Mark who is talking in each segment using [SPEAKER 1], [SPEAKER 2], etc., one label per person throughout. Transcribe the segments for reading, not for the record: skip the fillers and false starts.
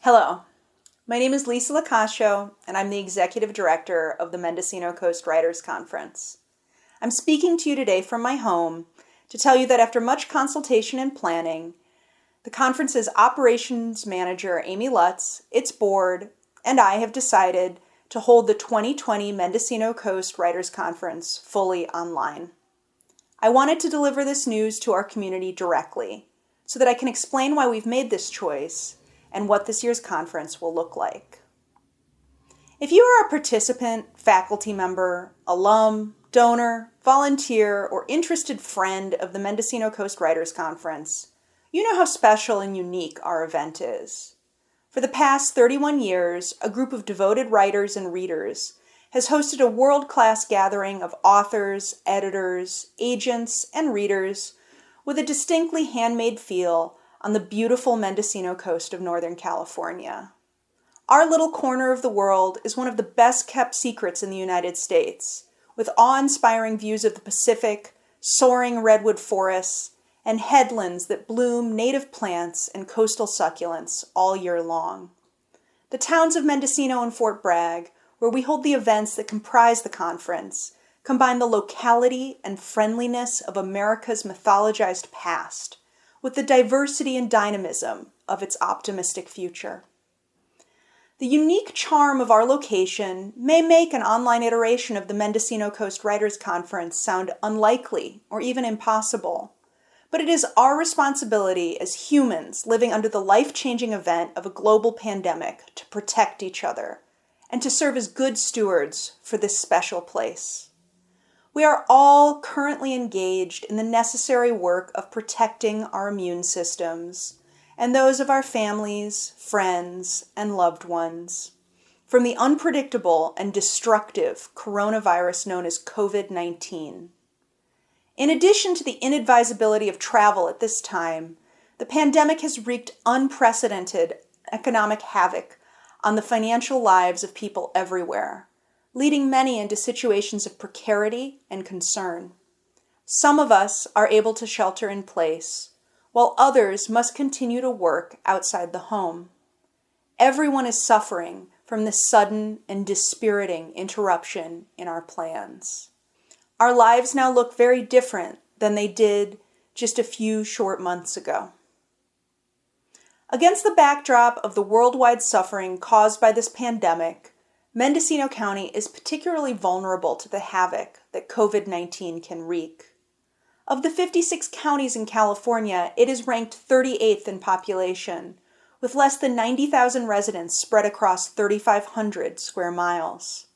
[SPEAKER 1] Hello, my name is Lisa Locascio, and I'm the Executive Director of the Mendocino Coast Writers Conference. I'm speaking to you today from my home to tell you that after much consultation and planning, the conference's operations manager, Amy Lutz, its board, and I have decided to hold the 2020 Mendocino Coast Writers Conference fully online. I wanted to deliver this news to our community directly so that I can explain why we've made this choice and what this year's conference will look like. If you are a participant, faculty member, alum, donor, volunteer, or interested friend of the Mendocino Coast Writers Conference, you know how special and unique our event is. For the past 31 years, a group of devoted writers and readers has hosted a world-class gathering of authors, editors, agents, and readers with a distinctly handmade feel on the beautiful Mendocino coast of Northern California. Our little corner of the world is one of the best-kept secrets in the United States, with awe-inspiring views of the Pacific, soaring redwood forests, and headlands that bloom native plants and coastal succulents all year long. The towns of Mendocino and Fort Bragg, where we hold the events that comprise the conference, combine the locality and friendliness of America's mythologized past with the diversity and dynamism of its optimistic future. The unique charm of our location may make an online iteration of the Mendocino Coast Writers Conference sound unlikely or even impossible, but it is our responsibility as humans living under the life-changing event of a global pandemic to protect each other and to serve as good stewards for this special place. We are all currently engaged in the necessary work of protecting our immune systems and those of our families, friends, and loved ones from the unpredictable and destructive coronavirus known as COVID-19. In addition to the inadvisability of travel at this time, the pandemic has wreaked unprecedented economic havoc on the financial lives of people everywhere, leading many into situations of precarity and concern. Some of us are able to shelter in place, while others must continue to work outside the home. Everyone is suffering from this sudden and dispiriting interruption in our plans. Our lives now look very different than they did just a few short months ago. Against the backdrop of the worldwide suffering caused by this pandemic, Mendocino County is particularly vulnerable to the havoc that COVID-19 can wreak. Of the 56 counties in California, it is ranked 38th in population, with less than 90,000 residents spread across 3,500 square miles.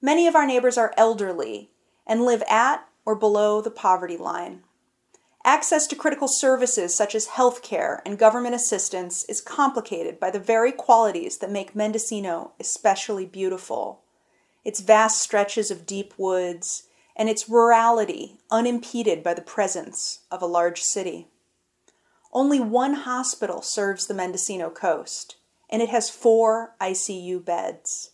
[SPEAKER 1] Many of our neighbors are elderly and live at or below the poverty line. Access to critical services such as health care and government assistance is complicated by the very qualities that make Mendocino especially beautiful: its vast stretches of deep woods and its rurality unimpeded by the presence of a large city. Only one hospital serves the Mendocino coast, and it has 4 ICU beds.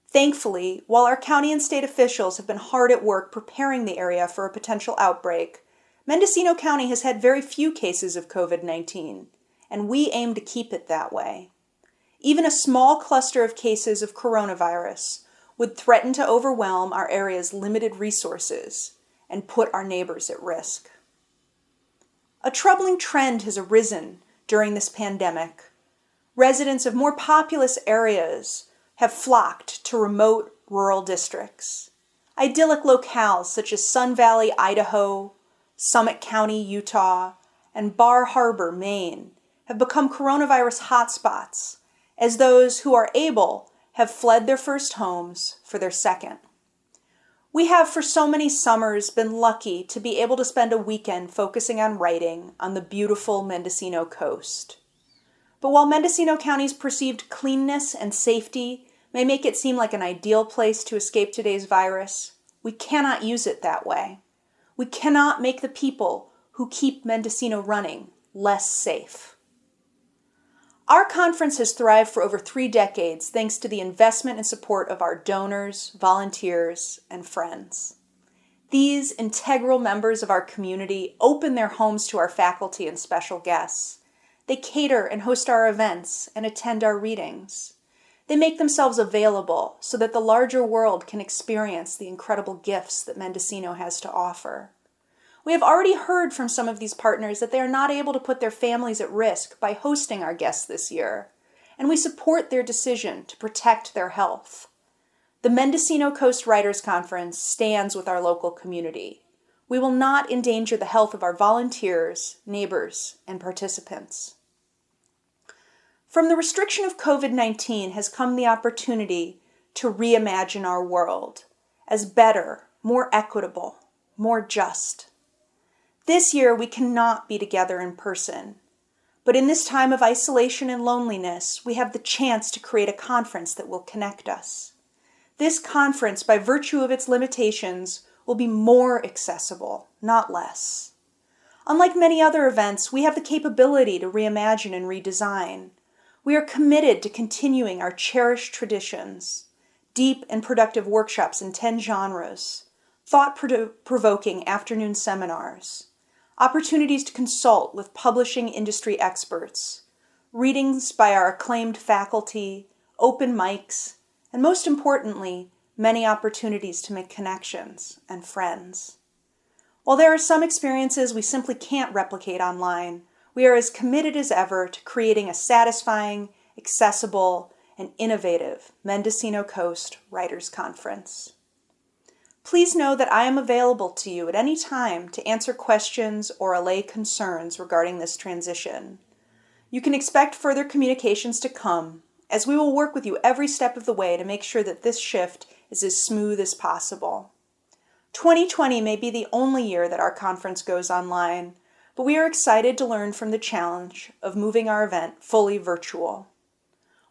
[SPEAKER 1] Thankfully, while our county and state officials have been hard at work preparing the area for a potential outbreak, Mendocino County has had very few cases of COVID-19, and we aim to keep it that way. Even a small cluster of cases of coronavirus would threaten to overwhelm our area's limited resources and put our neighbors at risk. A troubling trend has arisen during this pandemic. Residents of more populous areas have flocked to remote rural districts. Idyllic locales such as Sun Valley, Idaho, Summit County, Utah, and Bar Harbor, Maine, have become coronavirus hotspots, as those who are able have fled their first homes for their second. We have for so many summers been lucky to be able to spend a weekend focusing on writing on the beautiful Mendocino coast. But while Mendocino County's perceived cleanness and safety may make it seem like an ideal place to escape today's virus, we cannot use it that way. We cannot make the people who keep Mendocino running less safe. Our conference has thrived for over 3 decades thanks to the investment and support of our donors, volunteers, and friends. These integral members of our community open their homes to our faculty and special guests. They cater and host our events and attend our readings. They make themselves available so that the larger world can experience the incredible gifts that Mendocino has to offer. We have already heard from some of these partners that they are not able to put their families at risk by hosting our guests this year, and we support their decision to protect their health. The Mendocino Coast Writers Conference stands with our local community. We will not endanger the health of our volunteers, neighbors, and participants. From the restriction of COVID-19 has come the opportunity to reimagine our world as better, more equitable, more just. This year, we cannot be together in person, but in this time of isolation and loneliness, we have the chance to create a conference that will connect us. This conference, by virtue of its limitations, will be more accessible, not less. Unlike many other events, we have the capability to reimagine and redesign. We are committed to continuing our cherished traditions, deep and productive workshops in 10 genres, thought-provoking afternoon seminars, opportunities to consult with publishing industry experts, readings by our acclaimed faculty, open mics, and most importantly, many opportunities to make connections and friends. While there are some experiences we simply can't replicate online, we are as committed as ever to creating a satisfying, accessible, and innovative Mendocino Coast Writers Conference. Please know that I am available to you at any time to answer questions or allay concerns regarding this transition. You can expect further communications to come, as we will work with you every step of the way to make sure that this shift is as smooth as possible. 2020 may be the only year that our conference goes online, but we are excited to learn from the challenge of moving our event fully virtual.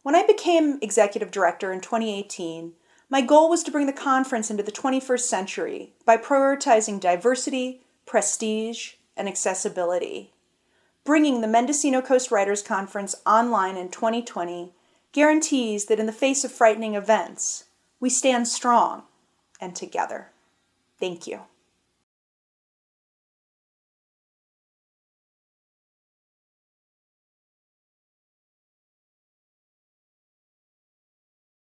[SPEAKER 1] When I became executive director in 2018, my goal was to bring the conference into the 21st century by prioritizing diversity, prestige, and accessibility. Bringing the Mendocino Coast Writers Conference online in 2020 guarantees that in the face of frightening events, we stand strong and together. Thank you.